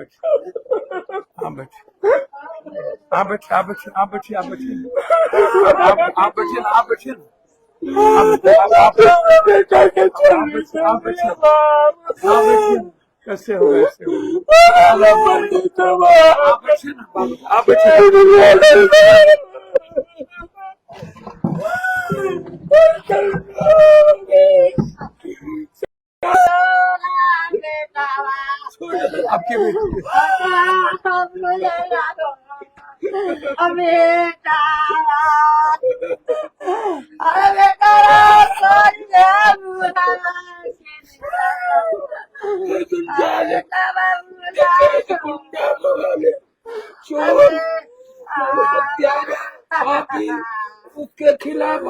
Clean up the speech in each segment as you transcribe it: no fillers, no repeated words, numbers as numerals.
आप बैठे आप बैठे आप बैठे आप बैठे आप बैठे आप बैठे आप बैठे कैसे हो कैसे हो आप बैठे ना आप बैठे आपकी बेटी उसके खिलाफ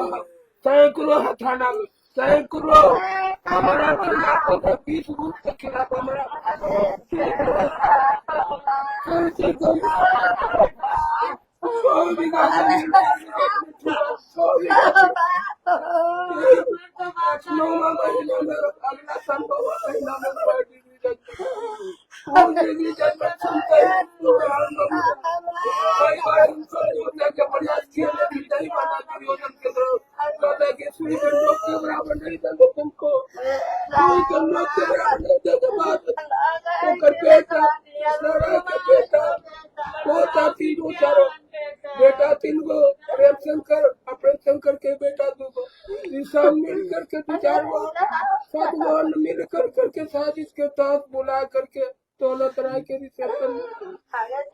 सैकड़ों थाना सैकड़ों हमारा खिलाफ 20 ग्रुप के खिलाफ हमारा अगला संभव महीना में बेटा 3 गो प्रेम शंकर के बेटा 2 गो सब मिल करके 2-4 गो 7 गो मिल करके साजिश के तहत बुला करके दौलत राय के रिसेप्शन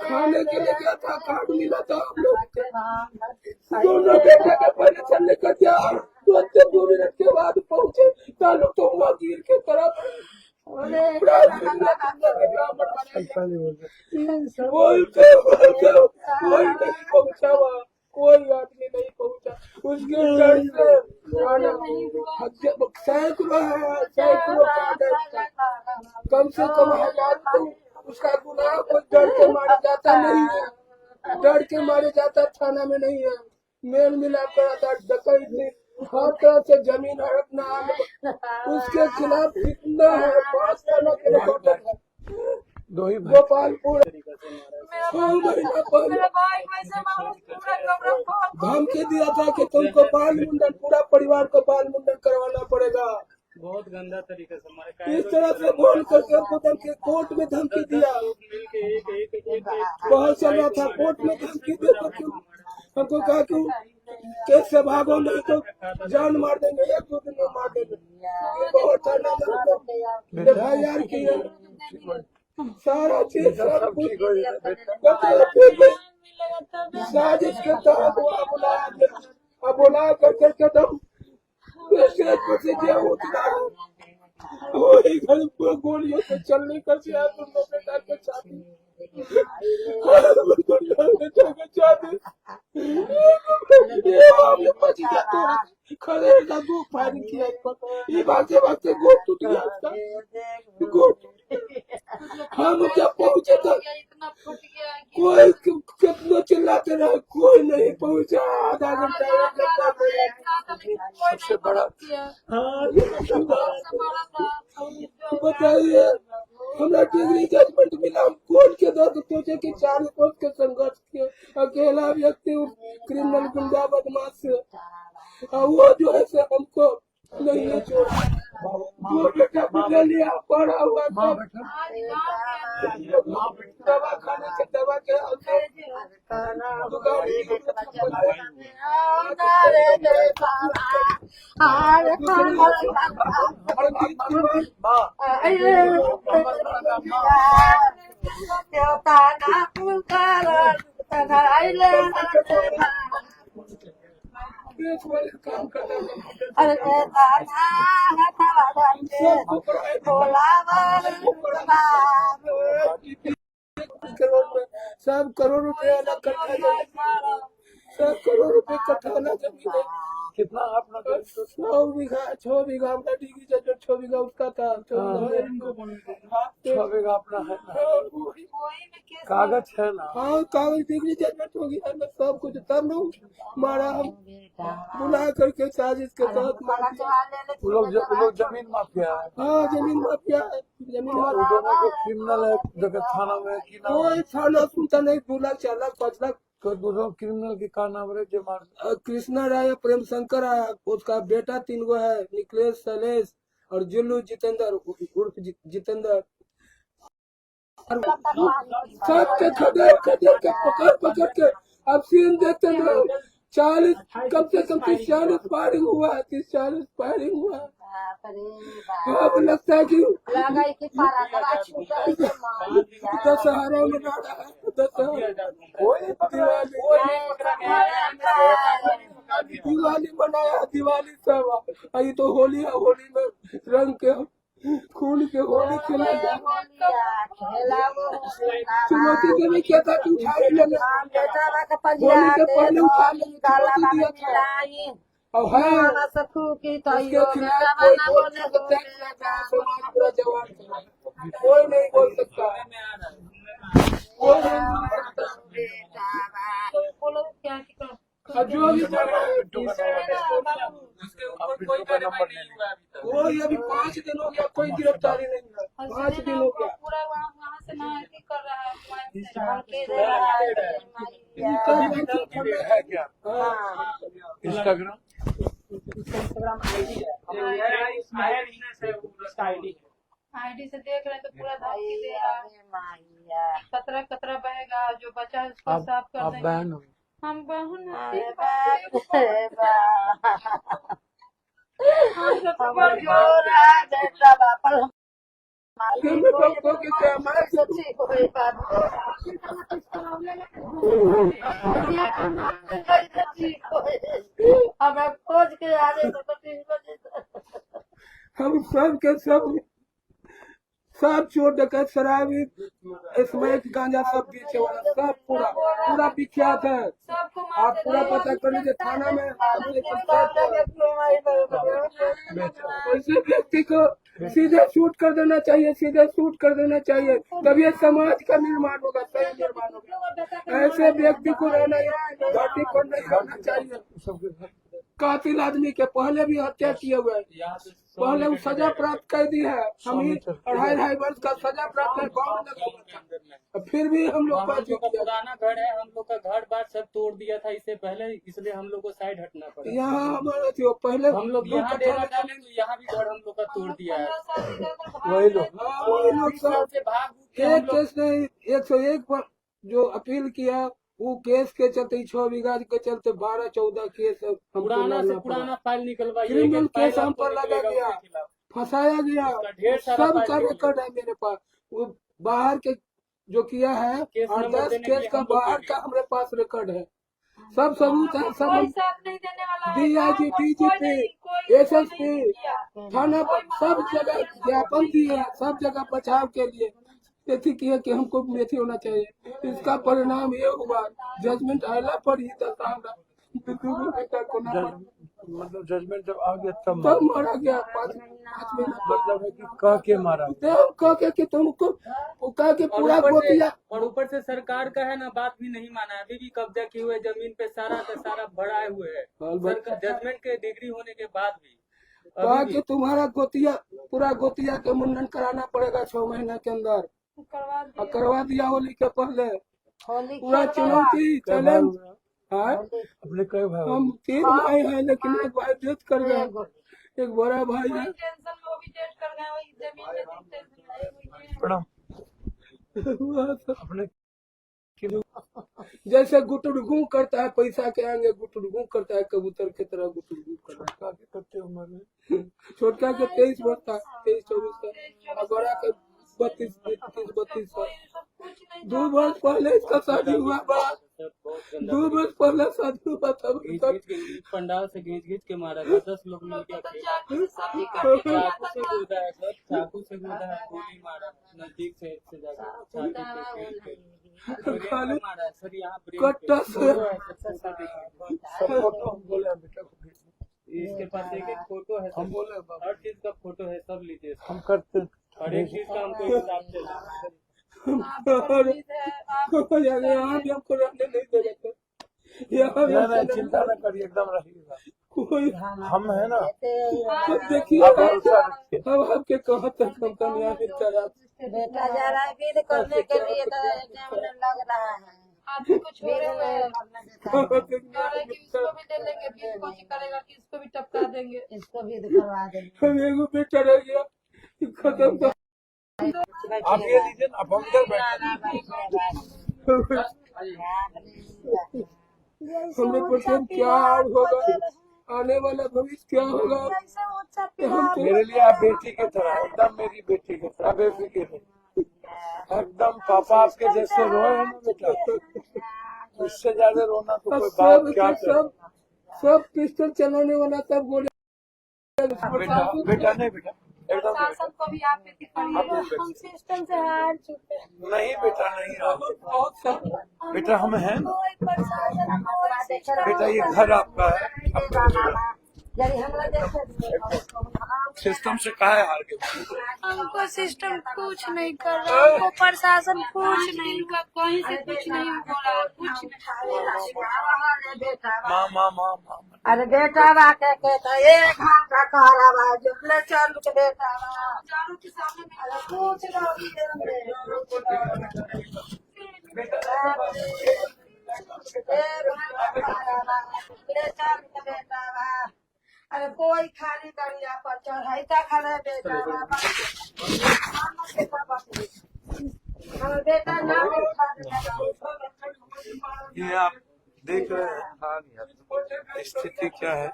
खाने के लिए गया था। कार्ड मिला था हम लोग दोनों बेटे के पहले चलने का दिया 2 मिनट के बाद पहुंचे तालुक तो हुआ गिर के तरफ कोई नहीं पहुंचा वहाँ कोई आदमी नहीं पहुंचा उसके डर से सैकड़ों कम से कम 1000 उसका गुनाह कोई डर के मारे जाता नहीं है डर के मारे जाता थाना में नहीं है मेल मिलाप कराता डकैती हर तरह से जमीन हड़प ना उसके खिलाफ कितना है 5 थाना के रिकॉर्ड है गोपालपुर 6 महीना पहले धमकी दिया था कि तुमको बाल मुंडन पूरा परिवार को बाल मुंडन करवाना पड़ेगा। बहुत गंदा तरीके से हमारे इस तरह से बोल करके हमको धमकी कोर्ट में धमकी दिया बहुत चल रहा था कोर्ट में धमकी दे हमको कहा कि केस से भागो नहीं तो जान मार देंगे 1-2 दिन में मार देंगे बहुत यार की सारा चीज सब कुछ साजिश के तहत बुला करके कदम उतना वही घर गोलियों से चलने कर बेटा के छाती खड़े दो फायरिंग किया ये भागते भागते गोट टूट गया गोट हम जब पहुंचे तो कोई कितना चिल्लाते रहे कोई नहीं पहुंचा आधा घंटा सबसे बड़ा बताइए हमारा डिग्री जजमेंट मिला हम कोर्ट के दर्द सोचे कि 4 कोर्ट के संघर्ष किए अकेला व्यक्ति क्रिमिनल गुंडा बदमाश से वो जो है से हमको नहीं है छोड़ा जो बेटा बुला लिया पड़ा हुआ दवा खाने के दवा के काम करना सब करोड़ रुपया अलग करना सब करोड़ रुपये कट्ठा वाला जमीन है कितना अपना 6 बीघा 6 बीघा अपना डिग्री जजमेंट 6 बीघा उसका था 6 बीघा अपना है ना, कागज है ना। हाँ कागज डिग्री जजमेंट हो गया मैं सब कुछ तब न मारा हम बुला करके साजिश के तहत मार दिया। वो लोग जमीन माफिया है। हाँ जमीन माफिया है जमीन वो माफिया दोनों को क्रिमिनल है जगह थाना में कि ना, कोई थाना सुनता नहीं 2 लाख 4 लाख 5 लाख। तो दोनों क्रिमिनल के का नाम रहे जो मार। कृष्णा राय प्रेम शंकर आया उसका बेटा 3 गो है निखिलेश शैलेश और जुल्लू जितेंद्र उर्फ जितेंद्र सबके खदेड़ खदेड़ के पकड़ के अब सीन देखते हैं 40 कम से कम 30-40 फायरिंग हुआ है 30-40 फायरिंग हुआ है। अब लगता है कि दशहरा में रहा है दिवाली मनाया दिवाली सब ये तो होली है होली में रंग के खून के होली खेला चुनौती देने क्या था कि उठा लेना होली के पहले उठा लेना और है उसके खिलाफ कोई बोल सकता है समाज पूरा जवान कोई नहीं बोल सकता कोई नहीं बोल सकता जो भी कोई अभी 5 दिन हो गया कोई गिरफ्तारी नहीं हुआ 5 दिन हो गया पूरा वहाँ से ना कर रहा है क्या इंस्टाग्राम आईडी से देख रहे तो पूरा धमकी दे रहा है कतरा बहेगा जो बचा है उसको साफ कर देंगे। बैन हो हम बहन हमें खोज के आ रहे तो 3 बजे हम सब के सब चोर डकैत शराबी इसमें गांजा सब पीछे वाला सब पूरा विख्यात है। आप पूरा पता कर लीजिए थाना में ऐसे व्यक्ति को सीधे शूट कर देना चाहिए सीधे शूट कर देना चाहिए तभी समाज का निर्माण होगा सही निर्माण होगा। ऐसे व्यक्ति को रहना घाटी पर नहीं रहना चाहिए। कातिल आदमी के पहले भी हत्या किए हुए पहले वो सजा प्राप्त कर दी है हम 2.5 वर्ष का सजा प्राप्त है बाउंड लगा हुआ था फिर भी हम लोग हम लोग का पुराना घर है हम लोग का घर बार सब तोड़ दिया था इससे पहले इसलिए हम लोग को साइड हटना पड़ा। यहाँ हमारे जो पहले हम लोग यहाँ डेरा डाले तो यहाँ भी घर हम लोग का तोड़ दिया है वही लोग सब से भाग एक केस नहीं 101 पर जो अपील किया वो केस के चलते 6 बीघा के चलते 12-14 केस पुराना से पुराना फाइल निकलवाइए क्रिमिनल केस हम पर लगा गया फंसाया गया सब का रिकॉर्ड है मेरे पास वो बाहर के जो किया है 8-10 केस का बाहर का हमारे पास रिकॉर्ड है सब सबूत है सब DIG DGP SSP थाना पर सब जगह ज्ञापन दिए सब जगह बचाव के लिए ऐसी किया कि हमको मेथी होना चाहिए इसका परिणाम ये हुआ जजमेंट आला पर ही मतलब जजमेंट जब आ गया तब मारा गया 5 महीना मतलब है कि कह के मारा कह के तुमको कह के पूरा गोतिया और ऊपर से सरकार का है ना बात भी नहीं माना है अभी भी कब्जा किए हुए जमीन पे सारा का सारा बढ़ाए हुए है जजमेंट के डिग्री होने के बाद भी कहा कि तुम्हारा गोतिया पूरा गोतिया के मुंडन कराना पड़ेगा 6 महीने के अंदर करवा दिया होली के पहले पूरा चुनौती चैलेंज अपने कई भाई हम 3 भाई हैं लेकिन एक भाई डेथ कर गया एक बड़ा भाई है प्रणाम अपने जैसे गुटुड़गू करता है पैसा के आगे गुटुड़गू करता है कबूतर की तरह गुटुड़गू करता है करते उम्र छोटका के 23 वर्ष था 23-24 का और बड़ा के 32 साल 2 वर्ष पहले इसका शादी हुआ बड़ा 2 वर्ष पहले शादी हुआ था पंडाल से घींच के मारा था 10 लोग मिलकर चाकू से कूदा है सब चाकू से कूदा है गोली मारा नजदीक से मारा सर यहाँ कट्टा से बोले बेटा इसके पास एक एक फोटो है, हम सब बोले बाबा, हर चीज का फोटो है, सब लीजिए इसका। हम करते हैं। हर एक चीज का हमको हिसाब चाहिए। और यहाँ भी हमको रहने नहीं दे रहे थे, यहाँ भी नहीं हमको नहीं, चिंता न करिए, एकदम रहिएगा। कोई हम है ना, अब देखिए आप भरोसा रखिए। अब आपके कहाँ तक हम कामयाबी करा। बेटा जा रहा है विध करने के लिए तो एटीएम लग रहा है। आदमी को छोड़े हुए हैं। हाँ, कह रहे कि उसको भी ले लेंगे, बीच कोची करेगा कि इसको भी टपका देंगे। इसको भी करवा देंगे। हम एगो बेटा रह गया, खत्म तो आप ये लीजिए ना, आप हम इधर बैठे। हमने पता क्या हाल होगा, आने वाला भविष्य क्या होगा। हम तो मेरे लिए आप बेटी की तरह, एकदम मेरी बेटी की तरह, बेफिक्र है। एकदम पापा आपके जैसे रोए हैं ना बेटा, इससे ज्यादा रोना तो कोई बात सब क्या सब सब पिस्टल चलाने वाला सब बोले बेटा बेटा नहीं बेटा, एकदम नहीं शासन को भी आप पे बेटा। हम सिस्टम से हार चुके हैं। नहीं बेटा नहीं आप, बहुत सारा बेटा हम हैं ना कोई प्रशासन कोई सिस्टम बेटा, ये घर आपका है, आपका यदि हमरा देखे सिस्टम से कहा है हार गए। हमको सिस्टम कुछ नहीं कर रहा, हमको प्रशासन कुछ नहीं का, कहीं से कुछ नहीं हो रहा, कुछ नहीं। माँ माँ माँ माँ अरे बेटा बा के कहता एक हाथ का कहरा बा जो ले चल के बेटा बा चारों के सामने में अरे पूछ लो ले चल के बेटा बा। अरे कोई खाली दरिया पर चढ़ाईता खड़े बेटा बा। हमारे बेटा ना ये आप देख रहे हैं हाल स्थिति क्या है,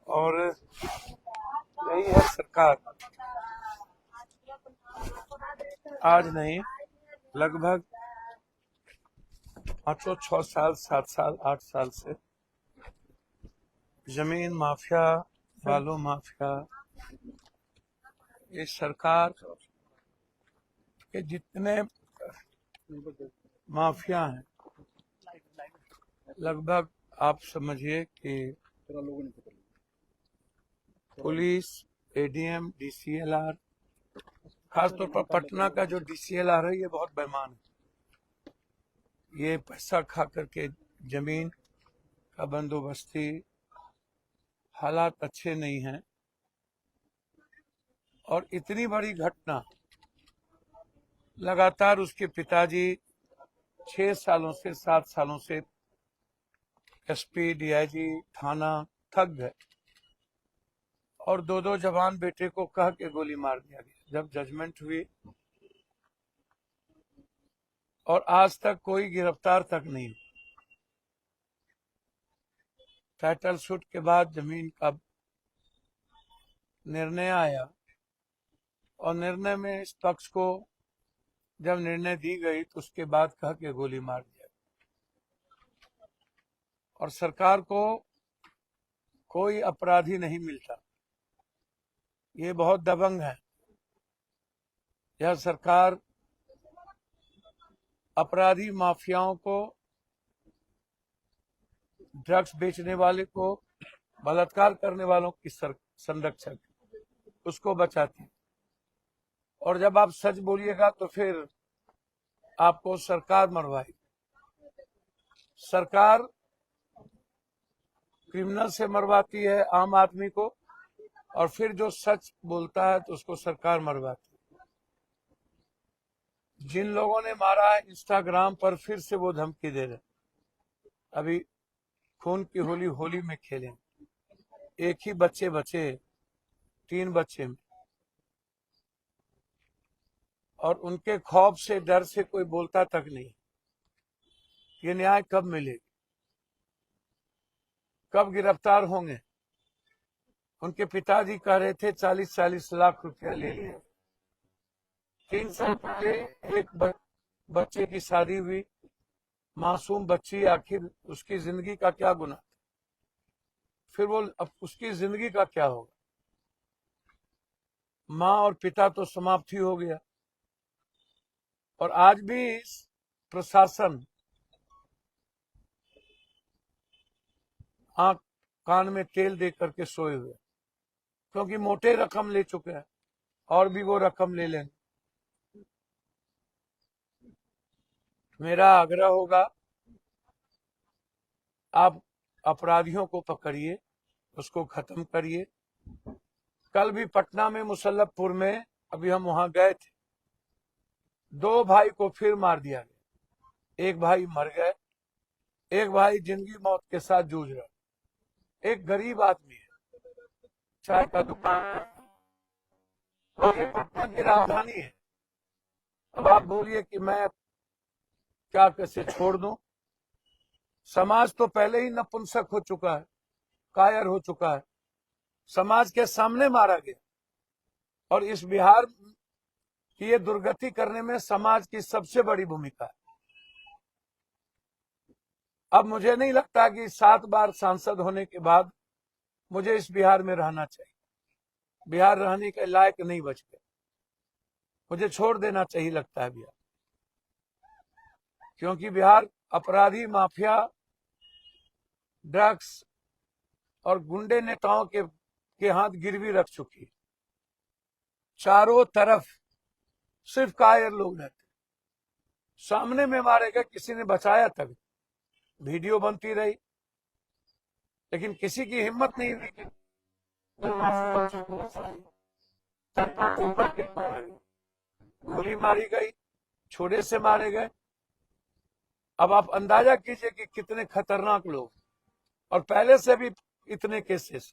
और यही है सरकार। आज नहीं, लगभग 6 साल 7 साल 8 साल से जमीन माफिया, बालू माफिया, ये सरकार के जितने माफिया हैं, लगभग आप समझिए कि पुलिस, एडीएम, डीसीएलआर, खासतौर पर पटना का जो डीसीएलआर है, ये बहुत बेईमान है। ये पैसा खा करके जमीन का बंदोबस्ती, हालात अच्छे नहीं हैं। और इतनी बड़ी घटना, लगातार उसके पिताजी 6 सालों से 7 सालों से एसपी, डीआईजी, थाना थक गए और 2-2 जवान बेटे को कह के गोली मार दिया गया। जब जजमेंट हुई और आज तक कोई गिरफ्तार तक नहीं हुआ। टाइटल शूट के बाद जमीन का निर्णय आया और निर्णय में इस पक्ष को जब निर्णय दी गई तो उसके बाद कह के गोली मार दिया और सरकार को कोई अपराधी नहीं मिलता। ये बहुत दबंग है। यह सरकार अपराधी माफियाओं को, ड्रग्स बेचने वाले को, बलात्कार करने वालों की संरक्षक, उसको बचाती। और जब आप सच बोलिएगा तो फिर आपको सरकार मरवाएगी। सरकार क्रिमिनल से मरवाती है आम आदमी को, और फिर जो सच बोलता है तो उसको सरकार मरवाती है। जिन लोगों ने मारा है, इंस्टाग्राम पर फिर से वो धमकी दे रहे, अभी खून की होली होली में खेलें। एक ही बच्चे बचे, 3 बच्चे में, और उनके खौफ से, डर से कोई बोलता तक नहीं। ये न्याय कब मिलेगी, कब गिरफ्तार होंगे? उनके पिताजी कह रहे थे 40-40 लाख रुपया ले लिए। 3 साल पहले एक बच्चे की शादी हुई, मासूम बच्ची, आखिर उसकी जिंदगी का क्या गुनाह? फिर वो अब उसकी जिंदगी का क्या होगा? माँ और पिता तो समाप्ति हो गया। और आज भी प्रशासन आंख कान में तेल दे करके सोए हुए, क्योंकि मोटे रकम ले चुके हैं और भी वो रकम ले लेंगे। मेरा आग्रह होगा, आप अपराधियों को पकड़िए, उसको खत्म करिए। कल भी पटना में मुसल्लफपुर में, अभी हम वहां गए थे, 2 भाई को फिर मार दिया गया। एक भाई मर गए, एक भाई जिंदगी मौत के साथ जूझ रहा। एक गरीब आदमी है, चाय का दुकान है, और ये पटना की राजधानी है। अब आप बोलिए कि मैं क्या कैसे छोड़ दूं? समाज तो पहले ही नपुंसक हो चुका है, कायर हो चुका है, समाज के सामने मारा गया। और इस बिहार की ये दुर्गति करने में समाज की सबसे बड़ी भूमिका है। अब मुझे नहीं लगता कि 7 बार सांसद होने के बाद मुझे इस बिहार में रहना चाहिए। बिहार रहने के लायक नहीं बच गया, मुझे छोड़ देना चाहिए लगता है बिहार, क्योंकि बिहार अपराधी, माफिया, ड्रग्स और गुंडे नेताओं के हाथ गिरवी रख चुकी है। चारों तरफ सिर्फ कायर लोग रहते, सामने में मारे गए, किसी ने बचाया तभी, वीडियो बनती रही, लेकिन किसी की हिम्मत नहीं हुई कि गोली मारी गई, छोड़े से मारे गए। अब आप अंदाजा कीजिए कि कितने खतरनाक लोग, और पहले से भी इतने केसेस।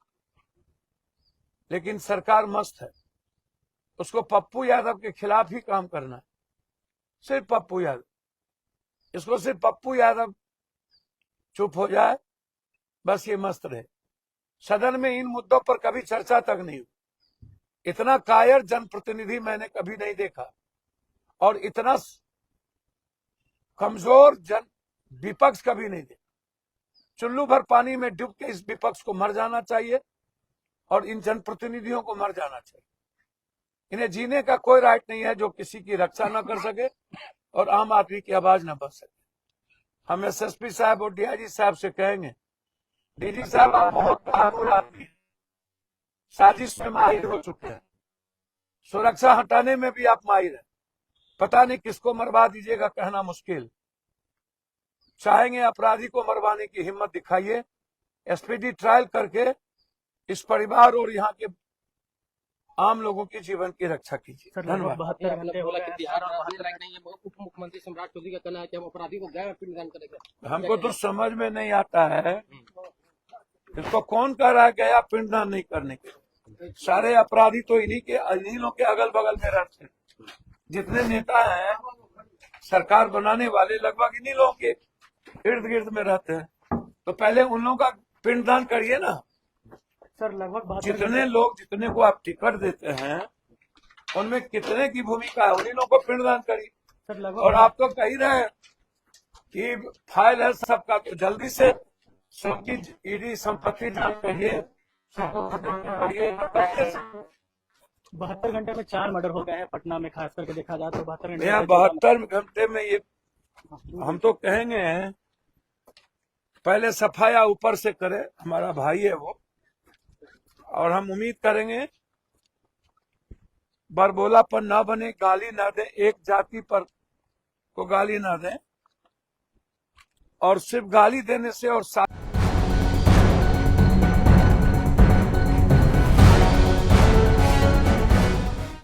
लेकिन सरकार मस्त है, उसको पप्पू यादव के खिलाफ ही काम करना है, सिर्फ पप्पू यादव। इसको सिर्फ पप्पू यादव चुप हो जाए, बस ये मस्त रहे। सदन में इन मुद्दों पर कभी चर्चा तक नहीं हुई। इतना कायर जनप्रतिनिधि मैंने कभी नहीं देखा, और इतना कमजोर विपक्ष कभी नहीं देखा। चुल्लू भर पानी में डूब के इस विपक्ष को मर जाना चाहिए, और इन जनप्रतिनिधियों को मर जाना चाहिए। इन्हें जीने का कोई राइट नहीं है जो किसी की रक्षा न कर सके और आम आदमी की आवाज न बच सके। हम एसएसपी साहब और डीआईजी साहब से कहेंगे, डीजी साहब आप बहुत बहादुर आदमी हैं, साजिश में माहिर हो चुके हैं, सुरक्षा हटाने में भी आप माहिर हैं, पता नहीं किसको मरवा दीजिएगा कहना मुश्किल। चाहेंगे अपराधी को मरवाने की हिम्मत दिखाइए, एसपीडी ट्रायल करके इस परिवार और यहाँ के आम लोगों के जीवन की रक्षा कीजिए। धन्यवाद। 72 घंटे बोला कि बिहार और महाराष्ट्र नहीं है। उप मुख्यमंत्री सम्राट चौधरी का कहना है कि हम अपराधी को गैर पिंडदान करेंगे। हमको तो समझ में नहीं आता है, इसको कौन कह रहा है गया पिंडदान नहीं करने के? सारे अपराधी तो इन्हीं लोग के अगल बगल में रहते हैं। जितने नेता हैं, सरकार बनाने वाले, लगभग इन्हीं लोगों के इर्द गिर्द में रहते हैं। तो पहले उन लोगों का पिंडदान करिए ना। सर लगभग जितने को आप टिकट देते हैं, उनमें कितने की भूमिका है, उन्हीं लोगों को पिंडदान करिए। सर लगभग, और आप तो कह ही रहे कि फाइल है सबका, तो जल्दी से सबकी ईडी संपत्ति जांच करिए। 72 घंटे में 4 मर्डर हो गए हैं पटना में, खास करके देखा जाए तो 72 घंटे। यहाँ 72 घंटे में ये हम तो कहेंगे पहले सफाया ऊपर से करे, हमारा भाई है वो, और हम उम्मीद करेंगे बरबोलापन ना बने, गाली ना दें, एक जाति पर को गाली ना दें, और सिर्फ गाली देने से और